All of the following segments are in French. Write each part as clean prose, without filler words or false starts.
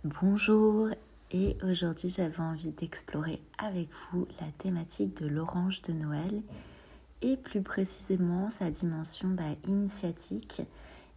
Bonjour, et aujourd'hui j'avais envie d'explorer avec vous la thématique de l'orange de Noël et plus précisément sa dimension initiatique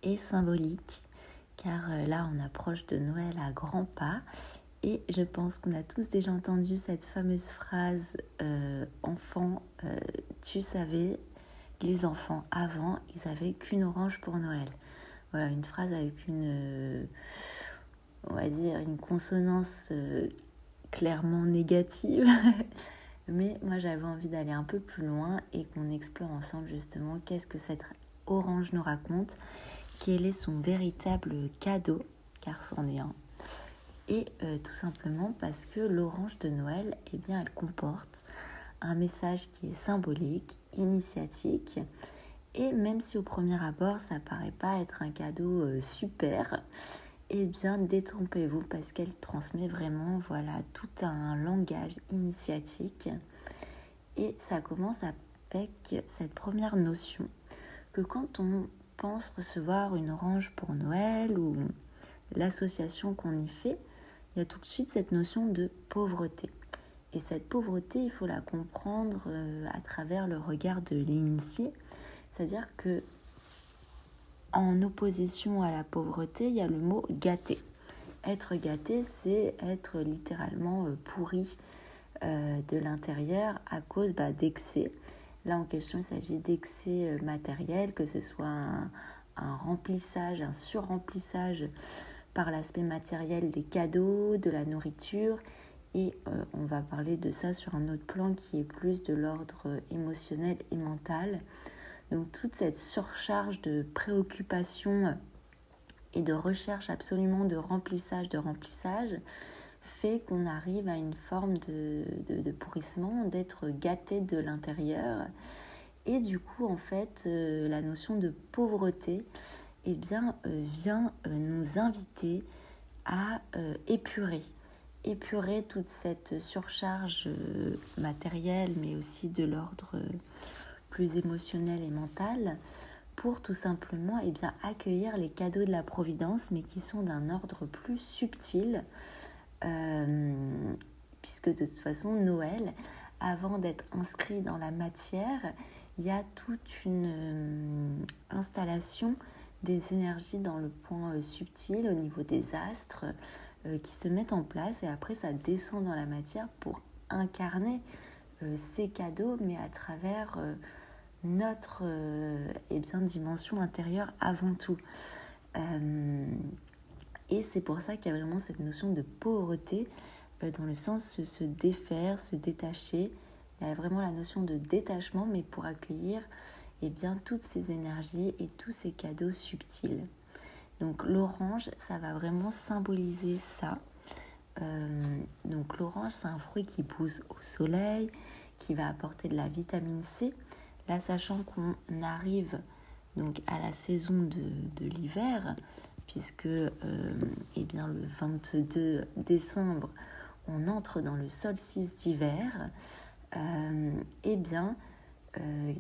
et symbolique, car là on approche de Noël à grands pas et je pense qu'on a tous déjà entendu cette fameuse phrase enfant, tu savais, les enfants avant ils avaient qu'une orange pour Noël. Voilà, une phrase avec on va dire une consonance clairement négative. Mais moi j'avais envie d'aller un peu plus loin et qu'on explore ensemble justement qu'est-ce que cette orange nous raconte, quel est son véritable cadeau, car c'en est un. Et tout simplement parce que l'orange de Noël, elle comporte un message qui est symbolique, initiatique, et même si au premier abord ça paraît pas être un cadeau super, détrompez-vous parce qu'elle transmet vraiment tout un langage initiatique. Et ça commence avec cette première notion que quand on pense recevoir une orange pour Noël ou l'association qu'on y fait, il y a tout de suite cette notion de pauvreté. Et cette pauvreté, il faut la comprendre à travers le regard de l'initié, c'est-à-dire que en opposition à la pauvreté, il y a le mot gâté. Être gâté, c'est être littéralement pourri de l'intérieur à cause d'excès. Là, en question, il s'agit d'excès matériel, que ce soit un remplissage, un surremplissage par l'aspect matériel des cadeaux, de la nourriture. Et on va parler de ça sur un autre plan qui est plus de l'ordre émotionnel et mental. Donc toute cette surcharge de préoccupations et de recherche absolument de remplissage fait qu'on arrive à une forme de pourrissement, d'être gâté de l'intérieur. Et du coup, en fait, la notion de pauvreté vient nous inviter à épurer toute cette surcharge matérielle, mais aussi de l'ordre plus émotionnel et mental, pour tout simplement accueillir les cadeaux de la Providence, mais qui sont d'un ordre plus subtil, puisque de toute façon, Noël, avant d'être inscrit dans la matière, il y a toute une installation des énergies dans le point subtil, au niveau des astres, qui se mettent en place, et après ça descend dans la matière pour incarner ces cadeaux, mais à travers notre dimension intérieure avant tout. Et c'est pour ça qu'il y a vraiment cette notion de pauvreté, dans le sens de se défaire, se détacher. Il y a vraiment la notion de détachement, mais pour accueillir toutes ces énergies et tous ces cadeaux subtils. Donc l'orange, ça va vraiment symboliser ça. Donc l'orange, c'est un fruit qui pousse au soleil, qui va apporter de la vitamine C. Là, sachant qu'on arrive donc à la saison de l'hiver, puisque le 22 décembre, on entre dans le solstice d'hiver,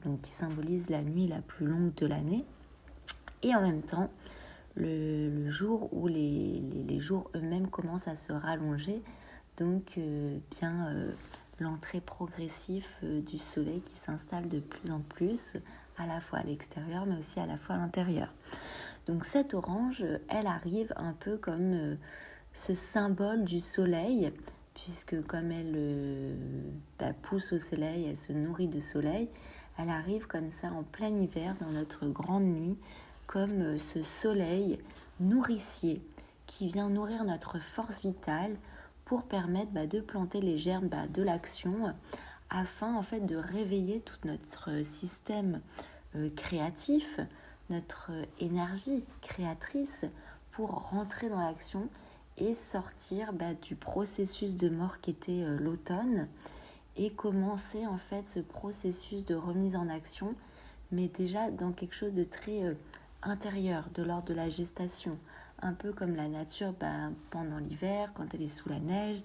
donc qui symbolise la nuit la plus longue de l'année, et en même temps le jour où les jours eux-mêmes commencent à se rallonger, donc l'entrée progressive du soleil qui s'installe de plus en plus, à la fois à l'extérieur mais aussi à la fois à l'intérieur. Donc cette orange, elle arrive un peu comme ce symbole du soleil, puisque comme elle pousse au soleil, elle se nourrit de soleil, elle arrive comme ça en plein hiver dans notre grande nuit, comme ce soleil nourricier qui vient nourrir notre force vitale pour permettre de planter les germes de l'action, afin en fait de réveiller tout notre système créatif, notre énergie créatrice, pour rentrer dans l'action et sortir du processus de mort qui était l'automne, et commencer en fait ce processus de remise en action, mais déjà dans quelque chose de très intérieur, de l'ordre de la gestation, un peu comme la nature pendant l'hiver, quand elle est sous la neige,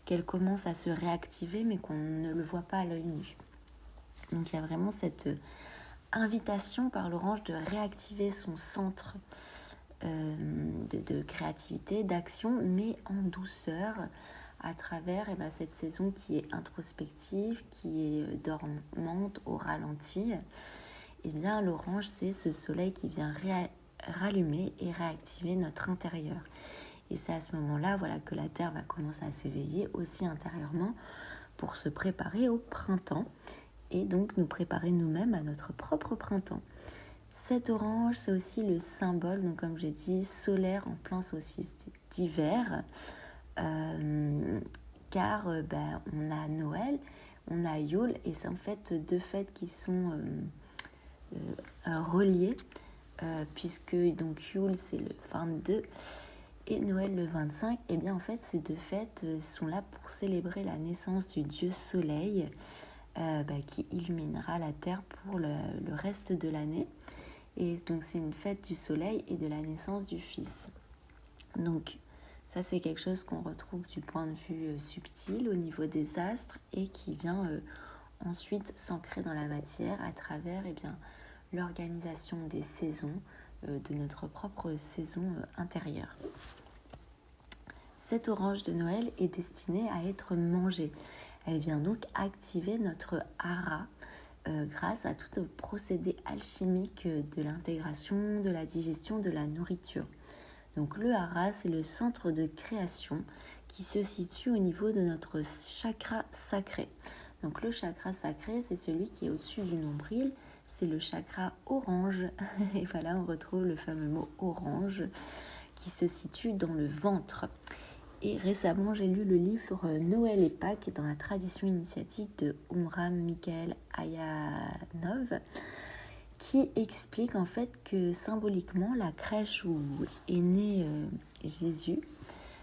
qu'elle commence à se réactiver, mais qu'on ne le voit pas à l'œil nu. Donc il y a vraiment cette invitation par l'orange de réactiver son centre de créativité, d'action, mais en douceur, à travers cette saison qui est introspective, qui est dormante, au ralenti. Et bien l'orange, c'est ce soleil qui vient rallumer et réactiver notre intérieur. Et c'est à ce moment-là que la Terre va commencer à s'éveiller aussi intérieurement pour se préparer au printemps et donc nous préparer nous-mêmes à notre propre printemps. Cet orange, c'est aussi le symbole, donc comme j'ai dit, solaire en plein solstice d'hiver, car on a Noël, on a Yule, et c'est en fait deux fêtes qui sont reliées, puisque donc Yule c'est le 22 et Noël le 25, et bien en fait ces deux fêtes sont là pour célébrer la naissance du dieu soleil, qui illuminera la terre pour le reste de l'année. Et donc c'est une fête du soleil et de la naissance du fils. Donc ça c'est quelque chose qu'on retrouve du point de vue subtil au niveau des astres et qui vient ensuite s'ancrer dans la matière à travers l'organisation des saisons, de notre propre saison intérieure. Cette orange de Noël est destinée à être mangée. Elle vient donc activer notre hara grâce à tout le procédé alchimique de l'intégration, de la digestion, de la nourriture. Donc le hara, c'est le centre de création qui se situe au niveau de notre chakra sacré. Donc le chakra sacré, c'est celui qui est au-dessus du nombril, c'est le chakra orange. Et voilà, on retrouve le fameux mot orange qui se situe dans le ventre. Et récemment, j'ai lu le livre Noël et Pâques dans la tradition initiatique de Umram Mikhaël Ayanov, qui explique en fait que symboliquement, la crèche où est né Jésus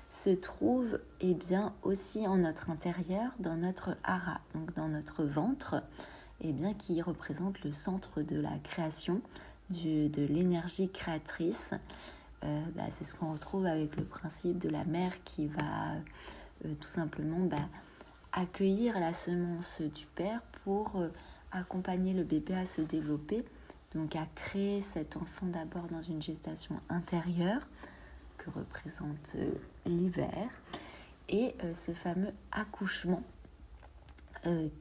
se trouve aussi en notre intérieur, dans notre hara, donc dans notre ventre, qui représente le centre de la création, de l'énergie créatrice. C'est ce qu'on retrouve avec le principe de la mère qui va tout simplement accueillir la semence du père pour accompagner le bébé à se développer, donc à créer cet enfant d'abord dans une gestation intérieure que représente l'hiver, et ce fameux accouchement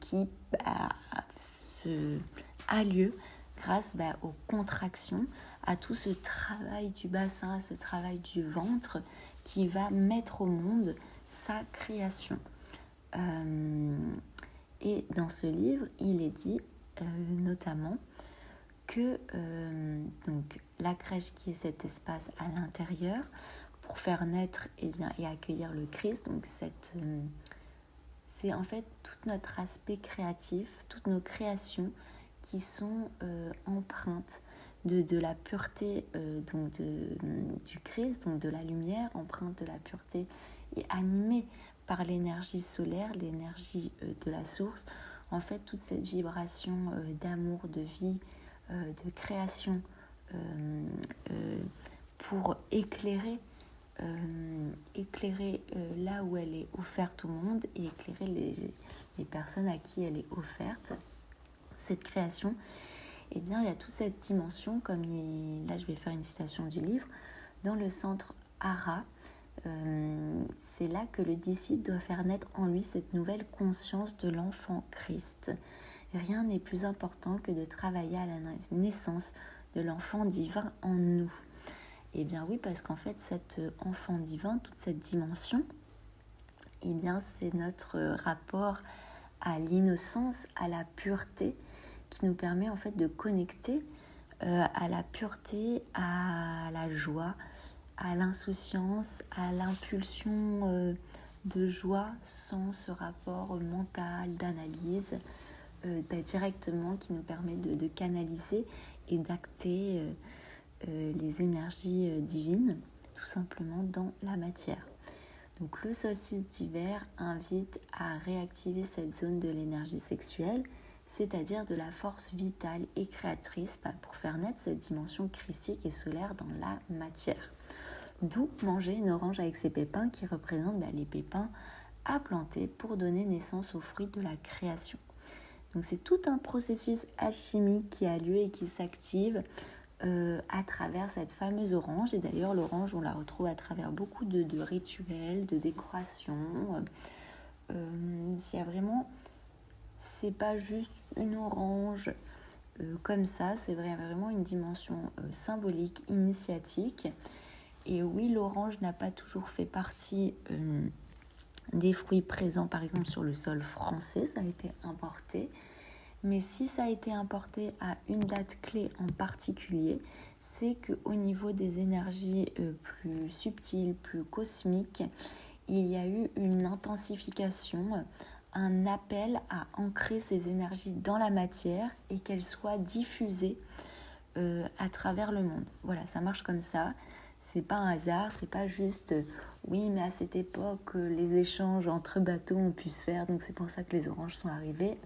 qui a lieu grâce aux contractions, à tout ce travail du bassin, à ce travail du ventre qui va mettre au monde sa création. Et dans ce livre, il est dit notamment que donc, la crèche qui est cet espace à l'intérieur pour faire naître et accueillir le Christ, donc c'est en fait tout notre aspect créatif, toutes nos créations qui sont empreintes de la pureté du Christ, donc de la lumière, empreintes de la pureté et animées par l'énergie solaire, l'énergie de la source. En fait, toute cette vibration d'amour, de vie, de création pour éclairer là où elle est offerte au monde et éclairer les personnes à qui elle est offerte, cette création. Il y a toute cette dimension, là je vais faire une citation du livre, dans le centre hara, c'est là que le disciple doit faire naître en lui cette nouvelle conscience de l'enfant Christ. Rien n'est plus important que de travailler à la naissance de l'enfant divin en nous. Eh bien oui, parce qu'en fait, cet enfant divin, toute cette dimension, c'est notre rapport à l'innocence, à la pureté, qui nous permet en fait de connecter à la pureté, à la joie, à l'insouciance, à l'impulsion de joie sans ce rapport mental, d'analyse, directement qui nous permet de canaliser et d'acter les énergies divines tout simplement dans la matière. Donc le solstice d'hiver invite à réactiver cette zone de l'énergie sexuelle, c'est-à-dire de la force vitale et créatrice pour faire naître cette dimension christique et solaire dans la matière. D'où manger une orange avec ses pépins qui représentent les pépins à planter pour donner naissance aux fruits de la création. Donc c'est tout un processus alchimique qui a lieu et qui s'active à travers cette fameuse orange. Et d'ailleurs, l'orange, on la retrouve à travers beaucoup de rituels, de décorations. Il y a vraiment, c'est pas juste une orange comme ça, c'est vraiment une dimension symbolique, initiatique. Et oui, l'orange n'a pas toujours fait partie des fruits présents, par exemple, sur le sol français, ça a été importé. Mais si ça a été importé à une date clé en particulier, c'est qu'au niveau des énergies plus subtiles, plus cosmiques, il y a eu une intensification, un appel à ancrer ces énergies dans la matière et qu'elles soient diffusées à travers le monde. Voilà, ça marche comme ça. C'est pas un hasard, c'est pas juste oui, mais à cette époque, les échanges entre bateaux ont pu se faire, donc c'est pour ça que les oranges sont arrivées.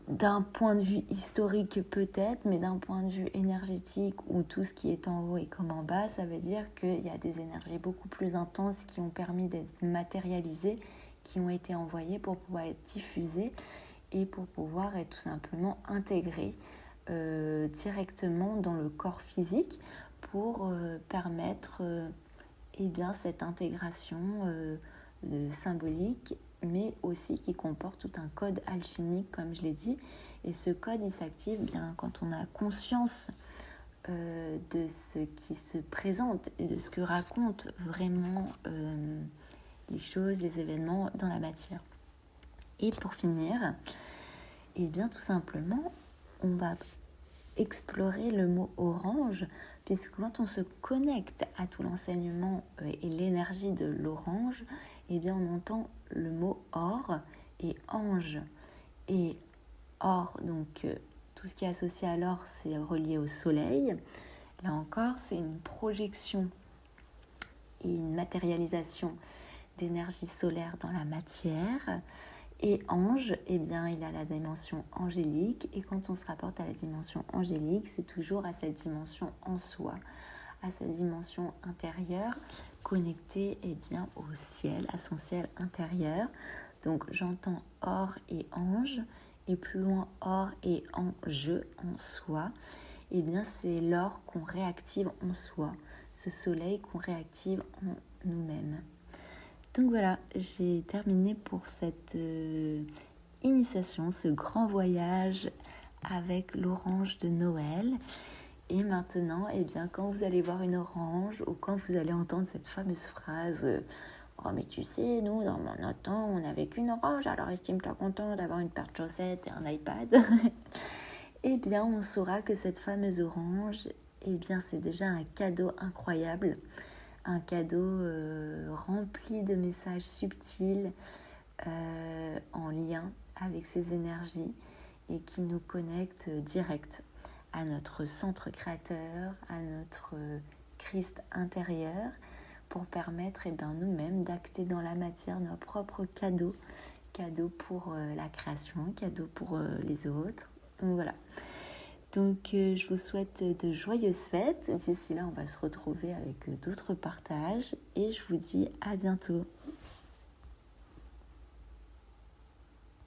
D'un point de vue historique peut-être, mais d'un point de vue énergétique où tout ce qui est en haut est comme en bas, ça veut dire qu'il y a des énergies beaucoup plus intenses qui ont permis d'être matérialisées, qui ont été envoyées pour pouvoir être diffusées et pour pouvoir être tout simplement intégrées directement dans le corps physique pour permettre cette intégration symbolique, mais aussi qui comporte tout un code alchimique, comme je l'ai dit. Et ce code, il s'active bien quand on a conscience de ce qui se présente et de ce que racontent vraiment les choses, les événements dans la matière. Et pour finir, tout simplement, on va explorer le mot orange, puisque quand on se connecte à tout l'enseignement et l'énergie de l'orange, on entend le mot or et ange. Et or, donc tout ce qui est associé à l'or, c'est relié au soleil. Là encore, c'est une projection et une matérialisation d'énergie solaire dans la matière. Et ange, il a la dimension angélique. Et quand on se rapporte à la dimension angélique, c'est toujours à cette dimension en soi, à cette dimension intérieure, connectée au ciel, à son ciel intérieur. Donc j'entends or et ange, et plus loin or et ange en soi. C'est l'or qu'on réactive en soi, ce soleil qu'on réactive en nous-mêmes. Donc voilà, j'ai terminé pour cette initiation, ce grand voyage avec l'orange de Noël. Et maintenant, quand vous allez voir une orange ou quand vous allez entendre cette fameuse phrase « Oh mais tu sais, nous, dans notre temps, on n'avait qu'une orange, alors estime-toi content d'avoir une paire de chaussettes et un iPad. » on saura que cette fameuse orange, c'est déjà un cadeau incroyable. Un cadeau rempli de messages subtils en lien avec ces énergies et qui nous connecte direct à notre centre créateur, à notre Christ intérieur, pour permettre nous-mêmes d'acter dans la matière nos propres cadeaux pour la création, cadeaux pour les autres. Donc voilà. Donc je vous souhaite de joyeuses fêtes. D'ici là, on va se retrouver avec d'autres partages et je vous dis à bientôt.